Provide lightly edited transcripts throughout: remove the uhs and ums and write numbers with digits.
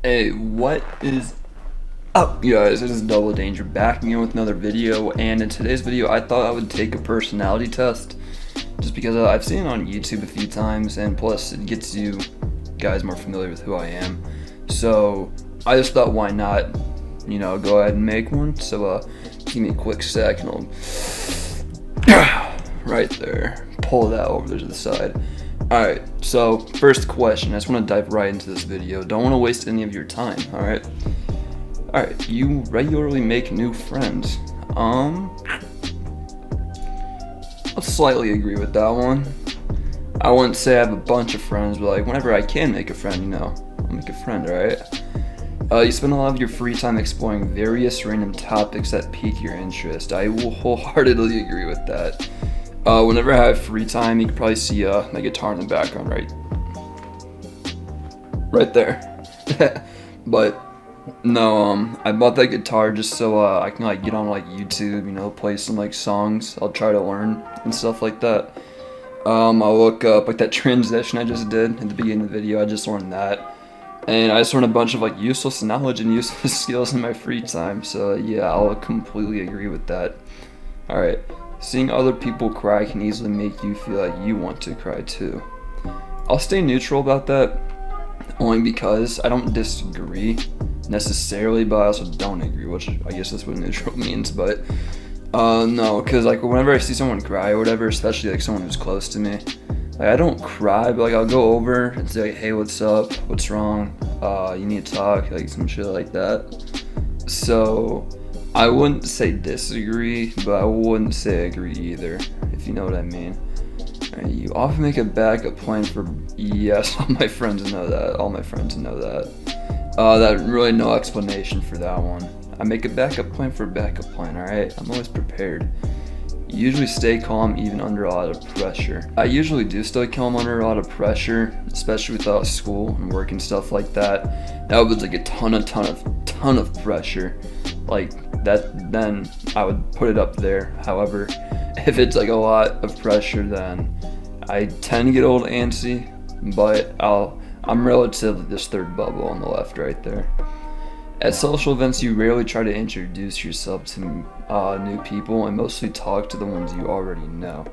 Hey, what is up, guys? It is Double Danger back again with another video, and in today's video I thought I would take a personality test just because I've seen it on YouTube a few times, and plus it gets you guys more familiar with who I am. So I just thought, why not, go ahead and make one. So give me a quick sec and I'll right there, pull that over to the side. Alright, so first question, I just want to dive right into this video. Don't want to waste any of your time, alright? Alright, you regularly make new friends. I'll slightly agree with that one. I wouldn't say I have a bunch of friends, but like whenever I can make a friend, I'll make a friend, alright? You spend a lot of your free time exploring various random topics that pique your interest. I will wholeheartedly agree with that. Whenever I have free time, you can probably see my guitar in the background, right there. But no, I bought that guitar just so I can like get on like YouTube, play some like songs. I'll try to learn and stuff like that. I'll look up like that transition I just did at the beginning of the video. I just learned that, and I just learned a bunch of like useless knowledge and useless skills in my free time. So yeah, I'll completely agree with that. All right. Seeing other people cry can easily make you feel like you want to cry too. I'll stay neutral about that, only because I don't disagree necessarily, but I also don't agree, which I guess that's what neutral means. But no, because like whenever I see someone cry or whatever, especially like someone who's close to me, like I don't cry, but like I'll go over and say like, hey, what's up, what's wrong, you need to talk, like some shit like that. So I wouldn't say disagree, but I wouldn't say agree either, if you know what I mean. Right, you often make a backup plan for, yes, all my friends know that, that really no explanation for that one. I make a backup plan for a backup plan, alright? I'm always prepared. You usually stay calm even under a lot of pressure. I usually do stay calm under a lot of pressure, especially without school and work and stuff like that. That was like a ton of pressure. Like that, then I would put it up there. However, if it's like a lot of pressure, then I tend to get a little antsy, but I'm relatively this third bubble on the left right there. At social events, you rarely try to introduce yourself to new people and mostly talk to the ones you already know.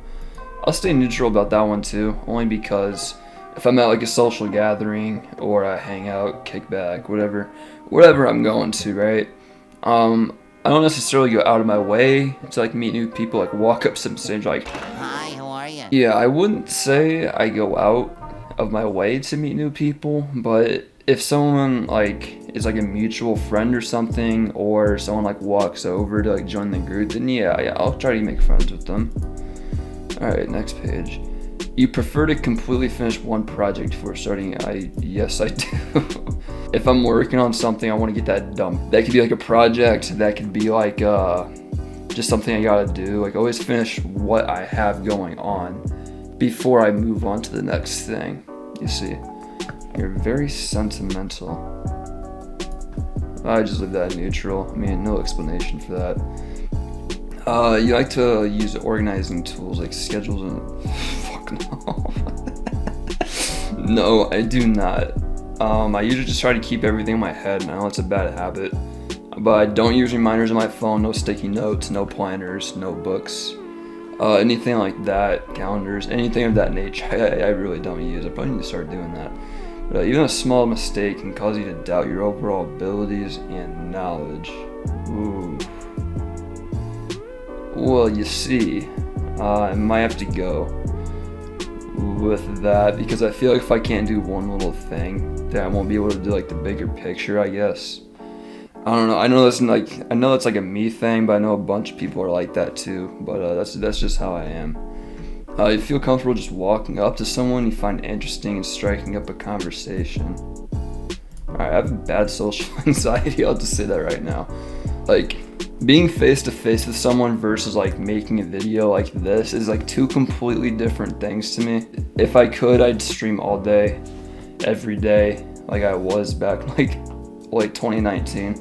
I'll stay neutral about that one too, only because if I'm at like a social gathering or a hangout, kickback, whatever I'm going to, right? I don't necessarily go out of my way to like meet new people, like walk up some stage like, hi, how are you? yeah, I wouldn't say I go out of my way to meet new people, but if someone like is like a mutual friend or something, or someone like walks over to like join the group, then yeah, I'll try to make friends with them. Alright, next page. You prefer to completely finish one project before starting? Yes, I do. If I'm working on something, I want to get that done. That could be like a project, that could be like just something I gotta do. Like always finish what I have going on before I move on to the next thing. You see, you're very sentimental. I just leave that neutral. I mean, no explanation for that. You like to use organizing tools like schedules and fuck no. No, I do not. I usually just try to keep everything in my head, and I know it's a bad habit, but I don't use reminders on my phone, no sticky notes, no planners, notebooks, anything like that, calendars, anything of that nature. I really don't use. I probably need to start doing that. But even a small mistake can cause you to doubt your overall abilities and knowledge. Ooh. Well, you see, I might have to go with that, because I feel like if I can't do one little thing, then I won't be able to do like the bigger picture, I guess. I don't know. I know that's like a me thing, but I know a bunch of people are like that too. But that's just how I am. You feel comfortable just walking up to someone you find interesting and striking up a conversation. Alright, I have bad social anxiety. I'll just say that right now. Like, being face to face with someone versus like making a video like this is like two completely different things to me. If I could, I'd stream all day, every day, like I was back like 2019,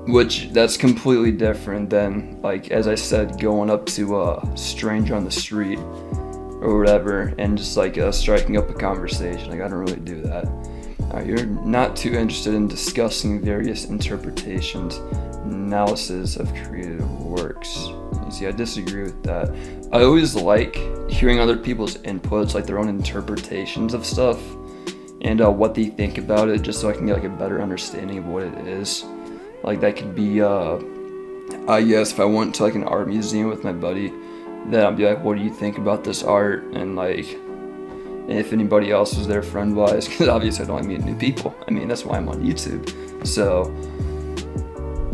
which that's completely different than, like, as I said, going up to a stranger on the street or whatever and just like striking up a conversation. Like, I don't really do that. You're not too interested in discussing various interpretations, analysis of creative works. You see, I disagree with that. I always like hearing other people's inputs, like their own interpretations of stuff, and what they think about it, just so I can get like a better understanding of what it is. Like that could be, I guess, if I went to like an art museum with my buddy, then I'd be like, what do you think about this art? And like, if anybody else was there friend-wise, because obviously I don't like meeting new people. I mean, that's why I'm on YouTube. So,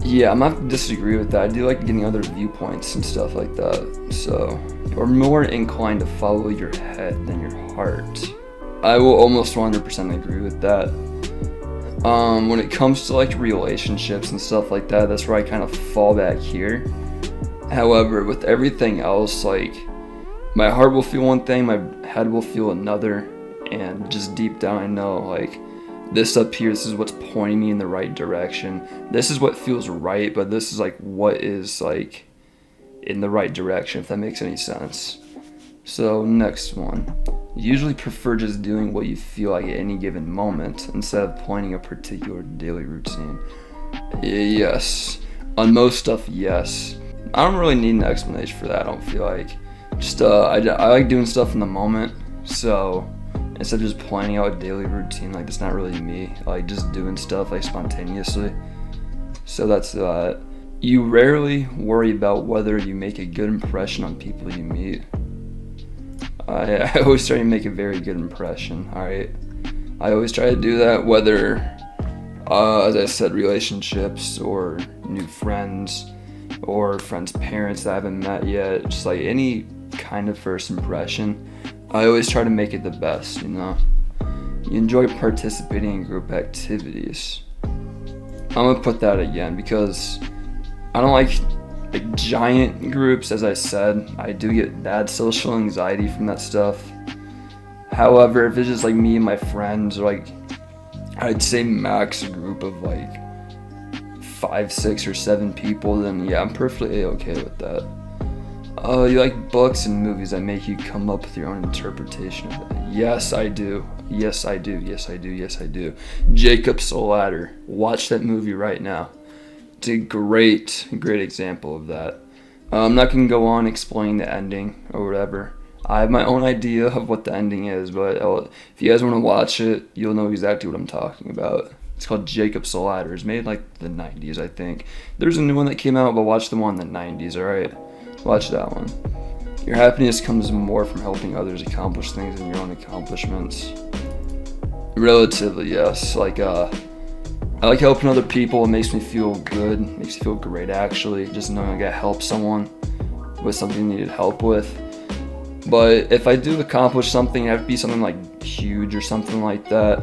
yeah, I'm not disagree with that. I do like getting other viewpoints and stuff like that. So, you're more inclined to follow your head than your heart. I will almost 100% agree with that. When it comes to like relationships and stuff like that, that's where I kind of fall back here. However, with everything else, like, my heart will feel one thing, my head will feel another, and just deep down I know, like, this up here, this is what's pointing me in the right direction. This is what feels right, but this is like what is like in the right direction, if that makes any sense. So next one. You usually prefer just doing what you feel like at any given moment instead of planning a particular daily routine. Yes. On most stuff, yes. I don't really need an explanation for that, I don't feel like. Just I like doing stuff in the moment, so instead of just planning out a daily routine, like that's not really me. I like just doing stuff like spontaneously. So that's that. You rarely worry about whether you make a good impression on people you meet. I always try to make a very good impression, alright? I always try to do that, whether, as I said, relationships or new friends or friends' parents that I haven't met yet, just like any kind of first impression. I always try to make it the best, you know? You enjoy participating in group activities. I'm gonna put that again because I don't like giant groups, as I said. I do get bad social anxiety from that stuff. However, if it's just like me and my friends, or like, I'd say max a group of like 5, 6, or 7 people, then yeah, I'm perfectly okay with that. You like books and movies that make you come up with your own interpretation of it. Yes, I do. Yes, I do. Yes, I do. Yes, I do. Jacob's Ladder. Watch that movie right now. It's a great example of that. I'm not going to go on explaining the ending or whatever. I have my own idea of what the ending is, but if you guys want to watch it, you'll know exactly what I'm talking about. It's called Jacob's Ladder. It's made like the 90s, I think. There's a new one that came out, but watch the one in the 90s, alright? Watch that one. Your happiness comes more from helping others accomplish things than your own accomplishments. Relatively, yes. Like, I like helping other people. It makes me feel good. It makes me feel great, actually. Just knowing I gotta help someone with something they needed help with. But if I do accomplish something, it have to be something like huge or something like that.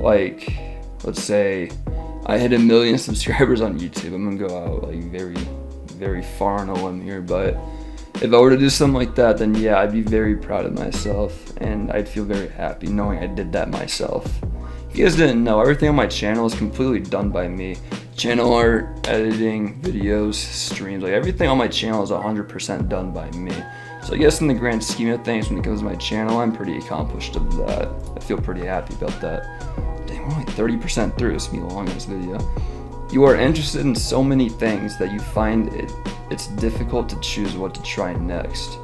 Like, let's say I hit 1 million subscribers on YouTube. I'm gonna go out like very far on a limb here, but if I were to do something like that, then yeah, I'd be very proud of myself, and I'd feel very happy knowing I did that myself. If you guys didn't know, everything on my channel is completely done by me. Channel art, editing, videos, streams, like everything on my channel is 100% done by me. So I guess in the grand scheme of things, when it comes to my channel, I'm pretty accomplished of that. I feel pretty happy about that. Dang, we're only 30% through. It's gonna be long in this video. You are interested in so many things that you find it's difficult to choose what to try next.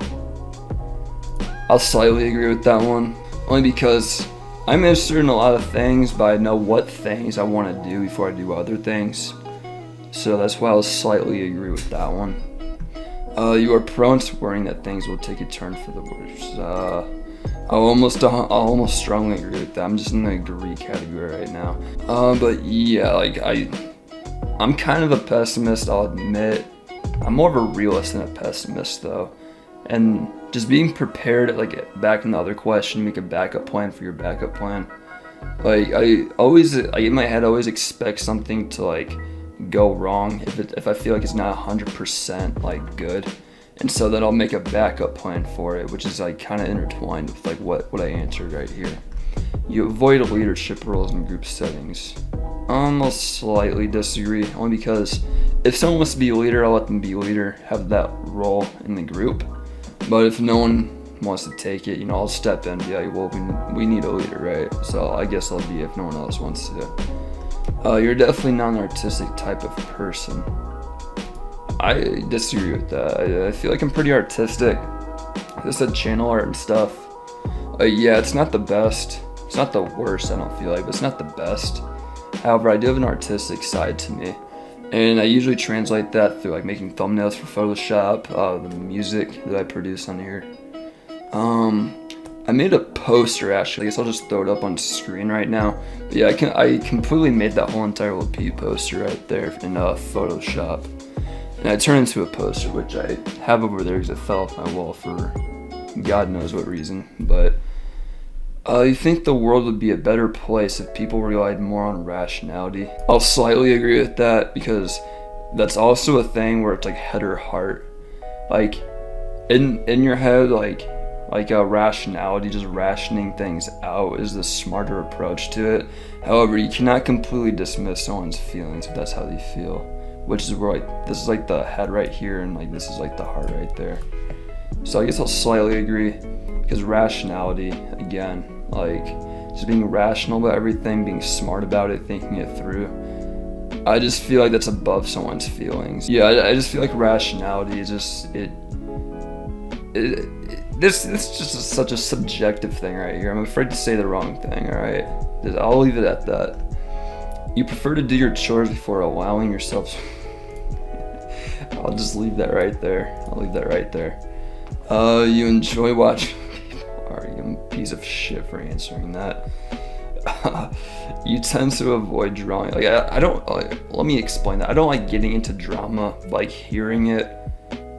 I'll slightly agree with that one, only because I'm interested in a lot of things, but I know what things I want to do before I do other things. So that's why I'll slightly agree with that one. You are prone to worrying that things will take a turn for the worse. I'll almost strongly agree with that. I'm just in the agree category right now. But yeah, like I'm kind of a pessimist, I'll admit. I'm more of a realist than a pessimist, though. And just being prepared, like back in the other question, make a backup plan for your backup plan. Like I always, in my head, I always expect something to like go wrong if I feel like it's not 100% like good. And so then I'll make a backup plan for it, which is like kind of intertwined with like what I answered right here. You avoid leadership roles in group settings. I'll slightly disagree, only because if someone wants to be a leader, I'll let them be a leader, have that role in the group. But if no one wants to take it, I'll step in and be like, well, we need a leader, right? So I guess I'll be if no one else wants to. You're definitely not an artistic type of person. I disagree with that. I feel like I'm pretty artistic. I said channel art and stuff. Yeah, it's not the best. It's not the worst, I don't feel like, but it's not the best. However, I do have an artistic side to me. And I usually translate that through like making thumbnails for Photoshop, the music that I produce on here. I made a poster actually. I guess I'll just throw it up on screen right now. But yeah, I completely made that whole entire little P poster right there in Photoshop. And I turned it into a poster, which I have over there because it fell off my wall for God knows what reason. But you think the world would be a better place if people relied more on rationality? I'll slightly agree with that because that's also a thing where it's like head or heart. Like in your head, like rationality, just rationing things out is the smarter approach to it. However, you cannot completely dismiss someone's feelings if that's how they feel, which is where like this is like the head right here and like this is like the heart right there. So I guess I'll slightly agree because rationality, again, like just being rational about everything, being smart about it, thinking it through. I just feel like that's above someone's feelings. Yeah, I just feel like rationality is just this is just such a subjective thing right here. I'm afraid to say the wrong thing, alright? I'll leave it at that. You prefer to do your chores before allowing yourself... I'll just leave that right there. I'll leave that right there. You enjoy watching people argue. I'm a piece of shit for answering that. You tend to avoid drawing. Like, I don't... let me explain that. I don't like getting into drama, like hearing it.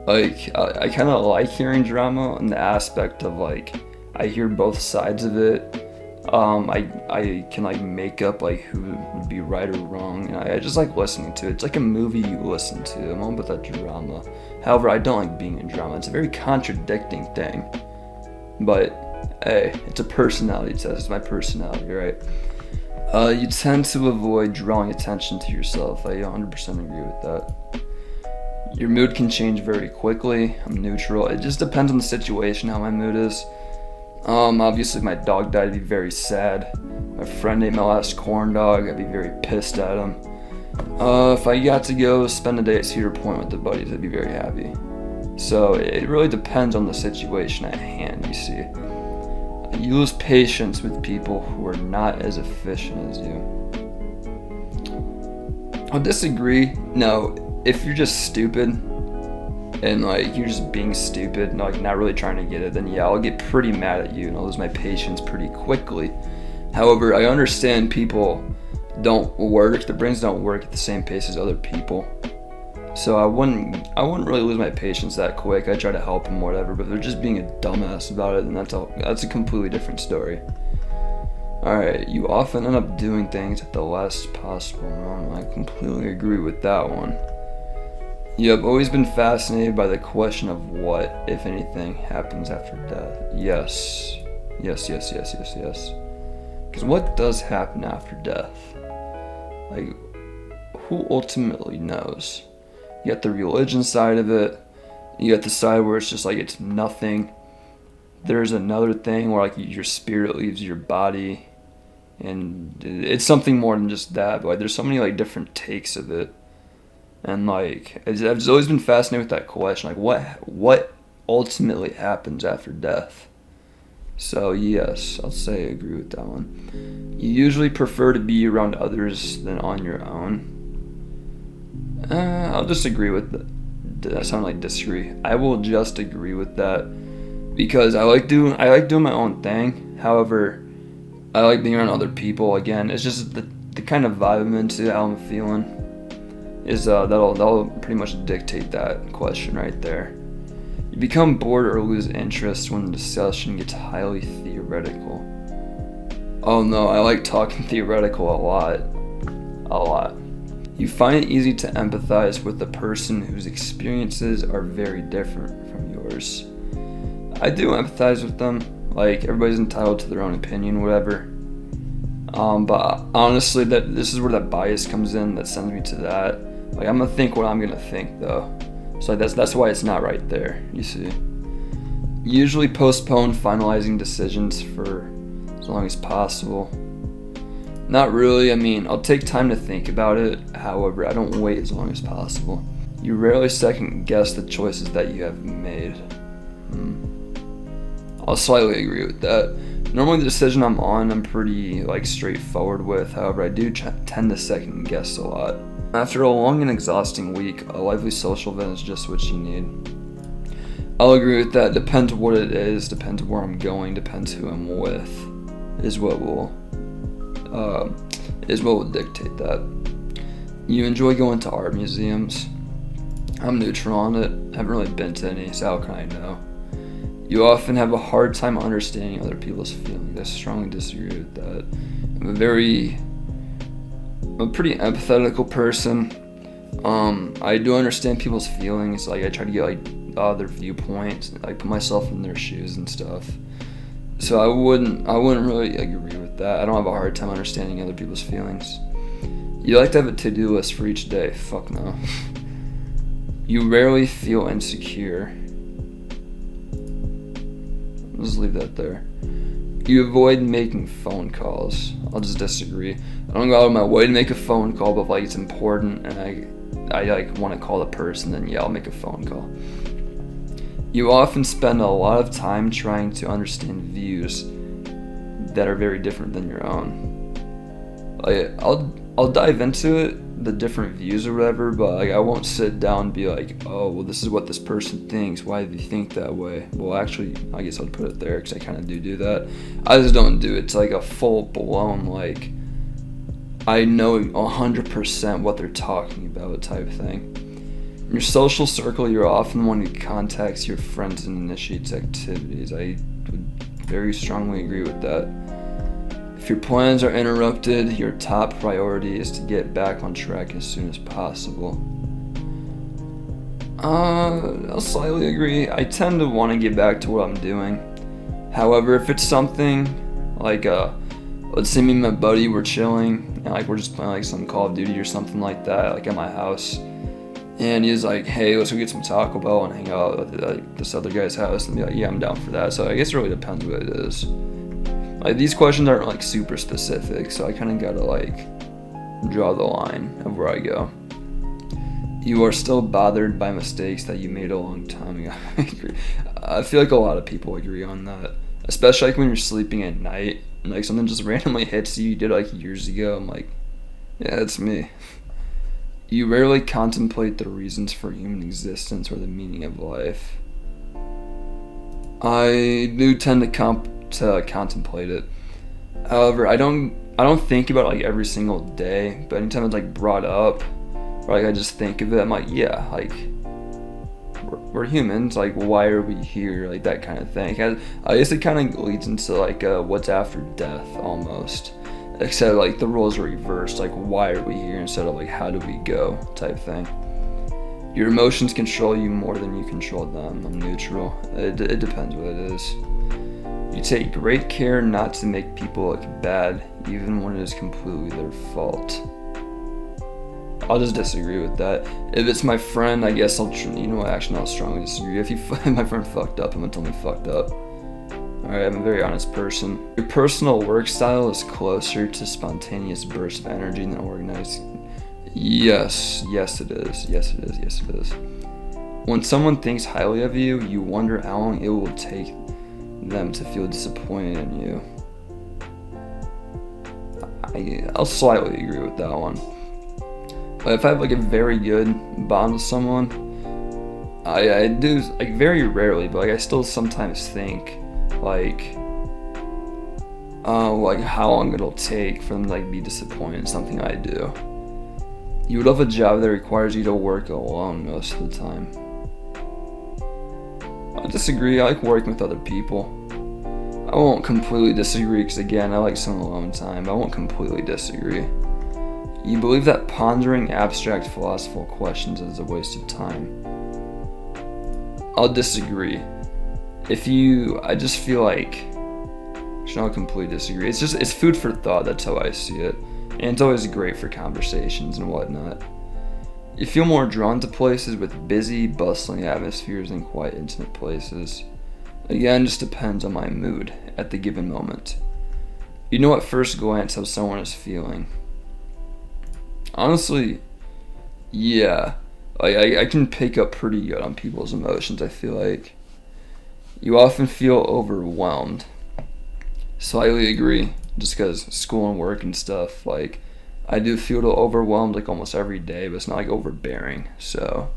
Like, I kind of like hearing drama in the aspect of, like, I hear both sides of it. I can, like, make up, like, who would be right or wrong, and I just like listening to it. It's like a movie you listen to. I'm all about that drama. However, I don't like being in drama. It's a very contradicting thing. But, hey, it's a personality test. It's my personality, right? You tend to avoid drawing attention to yourself. I 100% agree with that. Your mood can change very quickly. I'm neutral. It just depends on the situation, how my mood is. Obviously if my dog died, I'd be very sad. My friend ate my last corn dog, I'd be very pissed at him. If I got to go spend a day at Cedar Point with the buddies, I'd be very happy. So it really depends on the situation at hand, you see. You lose patience with people who are not as efficient as you. I'll disagree. No, if you're just stupid and like you're just being stupid and like not really trying to get it, then yeah, I'll get pretty mad at you and I'll lose my patience pretty quickly. However, I understand people don't work, their brains don't work at the same pace as other people. So I wouldn't really lose my patience that quick. I try to help them, whatever, but if they're just being a dumbass about it, then that's a completely different story. Alright, you often end up doing things at the last possible moment. I completely agree with that one. You have always been fascinated by the question of what, if anything, happens after death. Yes. Yes. Because what does happen after death? Like, who ultimately knows? You got the religion side of it. You got the side where it's just like it's nothing. There's another thing where like your spirit leaves your body. And it's something more than just that. But like, there's so many like different takes of it. And like, I've just always been fascinated with that question, like what ultimately happens after death? So yes, I'll say I agree with that one. You usually prefer to be around others than on your own. I'll disagree with that. That sounds like disagree. I will just agree with that because I like doing my own thing. However, I like being around other people. Again, it's just the kind of vibe I'm into, how I'm feeling. Is that'll pretty much dictate that question right there. You become bored or lose interest when the discussion gets highly theoretical. Oh no, I like talking theoretical a lot. You find it easy to empathize with the person whose experiences are very different from yours. I do empathize with them. Like, everybody's entitled to their own opinion, whatever. But honestly, this is where that bias comes in that sends me to that. Like, I'm gonna think what I'm gonna think, though. So that's why it's not right there, you see. Usually postpone finalizing decisions for as long as possible. Not really, I mean, I'll take time to think about it, however, I don't wait as long as possible. You rarely second guess the choices that you have made. I'll slightly agree with that. Normally the decision I'm on, I'm pretty straightforward with, however, I do tend to second guess a lot. After a long and exhausting week, a lively social event is just what you need. I'll agree with that. Depends what it is, depends where I'm going, depends who I'm with, is what will dictate that. You enjoy going to art museums? I'm neutral on it. I haven't really been to any, so how can I know? You often have a hard time understanding other people's feelings. I strongly disagree with that. I'm a pretty empathetical person. I do understand people's feelings. I try to get their viewpoints. I put myself in their shoes and stuff. So I wouldn't really agree with that. I don't have a hard time understanding other people's feelings. You like to have a to-do list for each day? Fuck no. You rarely feel insecure. I'll just leave that there. You avoid making phone calls. I'll just disagree. I don't go out of my way to make a phone call, but it's important and I want to call the person, then yeah, I'll make a phone call. You often spend a lot of time trying to understand views that are very different than your own. I'll dive into it, the different views or whatever, but I won't sit down and be oh, well, this is what this person thinks. Why do you think that way? Well, actually, I guess I'd put it there because I kind of do that. I just don't do it. It's a full blown I know 100% what they're talking about type thing. In your social circle, you're often the one who contacts your friends and initiates activities. I would very strongly agree with that. If your plans are interrupted, your top priority is to get back on track as soon as possible. I'll slightly agree. I tend to want to get back to what I'm doing. However, if it's something let's say me and my buddy were chilling, and we're just playing some Call of Duty or something like that, at my house, and he's hey, let's go get some Taco Bell and hang out at this other guy's house, and be yeah, I'm down for that. So I guess it really depends what it is. These questions aren't super specific, so I kind of gotta draw the line of where I go. You are still bothered by mistakes that you made a long time ago. I feel a lot of people agree on that, especially when you're sleeping at night and something just randomly hits you did years ago. I'm yeah, that's me. You rarely contemplate the reasons for human existence or the meaning of life. I do tend to contemplate it. However, I don't think about it every single day, but anytime it's brought up or I just think of it, I'm yeah, we're humans, why are we here, that kind of thing. I guess it kind of leads into what's after death almost, except the roles are reversed, why are we here instead of how do we go type thing. Your emotions control you more than you control them. I'm neutral. It depends what it is. You take great care not to make people look bad, even when it is completely their fault. I'll just disagree with that. If it's my friend, I guess I'll strongly disagree. If my friend fucked up, I'm gonna tell him he fucked up. Alright, I'm a very honest person. Your personal work style is closer to spontaneous bursts of energy than organized. Yes it is. When someone thinks highly of you, you wonder how long it will take them to feel disappointed in you. I'll slightly agree with that one. But if I have a very good bond with someone, I do very rarely, but I still sometimes think how long it'll take for them to be disappointed in something I do. You would love a job that requires you to work alone most of the time. I disagree. I like working with other people. I won't completely disagree because again, I like some alone time. I won't completely disagree. You believe that pondering abstract philosophical questions is a waste of time. I'll disagree. I just feel I'll completely disagree. It's food for thought, that's how I see it. And it's always great for conversations and whatnot. You feel more drawn to places with busy, bustling atmospheres than quiet, intimate places. Again, just depends on my mood at the given moment. You know at first glance how someone is feeling. Honestly, yeah. I can pick up pretty good on people's emotions, I feel like. You often feel overwhelmed. Slightly agree, just because school and work and stuff, like, I do feel overwhelmed like almost every day, but it's not like overbearing, so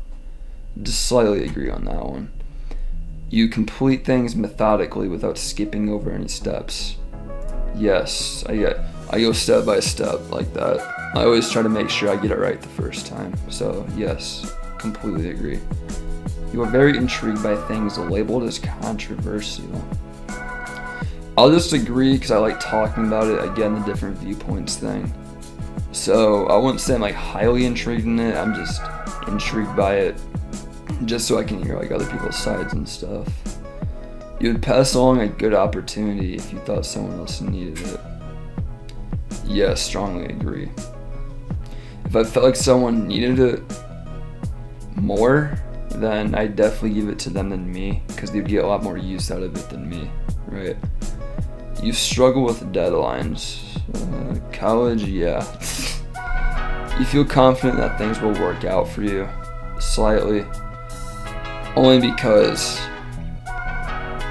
just slightly agree on that one. You complete things methodically without skipping over any steps. Yes, I go step by step like that. I always try to make sure I get it right the first time. So yes, completely agree. You are very intrigued by things labeled as controversial. I'll just agree because I like talking about it, again, the different viewpoints thing. So I wouldn't say I'm like highly intrigued in it, I'm just intrigued by it just so I can hear like other people's sides and stuff. You would pass along a good opportunity if you thought someone else needed it. Yes, strongly agree. If I felt like someone needed it more, then I'd definitely give it to them than me, because they'd get a lot more use out of it than me, right? You struggle with deadlines. College, yeah. You feel confident that things will work out for you, slightly. Only because,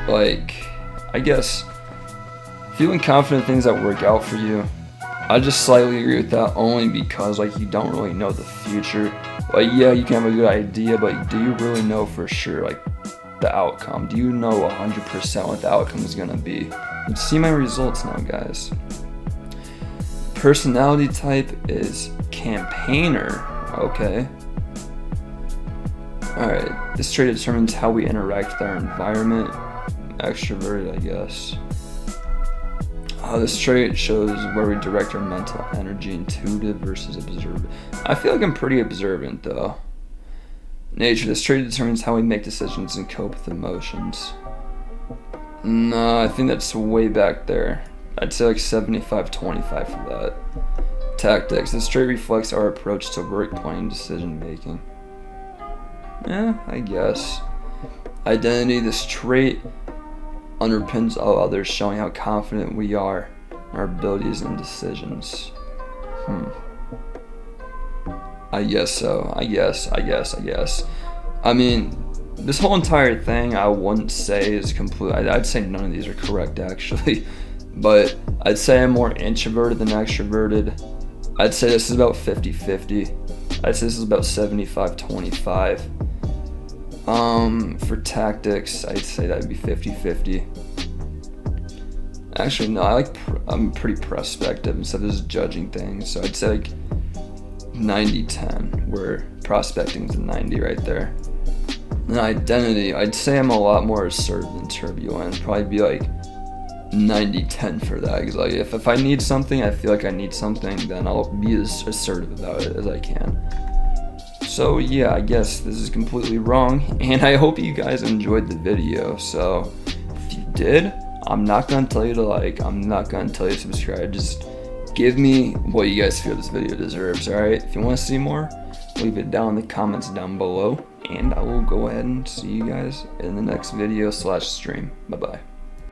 like, I guess, feeling confident things that work out for you, I just slightly agree with that, only because, like, you don't really know the future. Like, yeah, you can have a good idea, but do you really know for sure, like, the outcome? Do you know 100% what the outcome is gonna be? Let's see my results now, guys. Personality type is campaigner. Okay. Alright, this trait determines how we interact with our environment. Extroverted, I guess. This trait shows where we direct our mental energy. Intuitive versus observant. I feel like I'm pretty observant, though. Nature, this trait determines how we make decisions and cope with emotions. No, I think that's way back there. I'd say like 75-25 for that. Tactics, this trait reflects our approach to work, planning, decision making. Yeah, I guess. Identity, this trait underpins all others, showing how confident we are in our abilities and decisions. I guess so. I guess. I mean, this whole entire thing I wouldn't say is complete. I'd say none of these are correct, actually. But I'd say I'm more introverted than extroverted. I'd say this is about 50-50. I'd say this is about 75-25. For tactics, I'd say that'd be 50-50. Actually, no, I'm pretty prospective instead of just judging things. So I'd say like 90-10, where prospecting's a 90 right there. And identity, I'd say I'm a lot more assertive than turbulent. Probably be like 90-10 for that. Because like, if I need something, I feel like I need something, then I'll be as assertive about it as I can. So yeah, I guess this is completely wrong, and I hope you guys enjoyed the video. So if you did, I'm not gonna tell you to like, I'm not gonna tell you to subscribe. Just give me what you guys feel this video deserves, alright? If you want to see more, leave it down in the comments down below, and I will go ahead and see you guys in the next video / stream. Bye bye.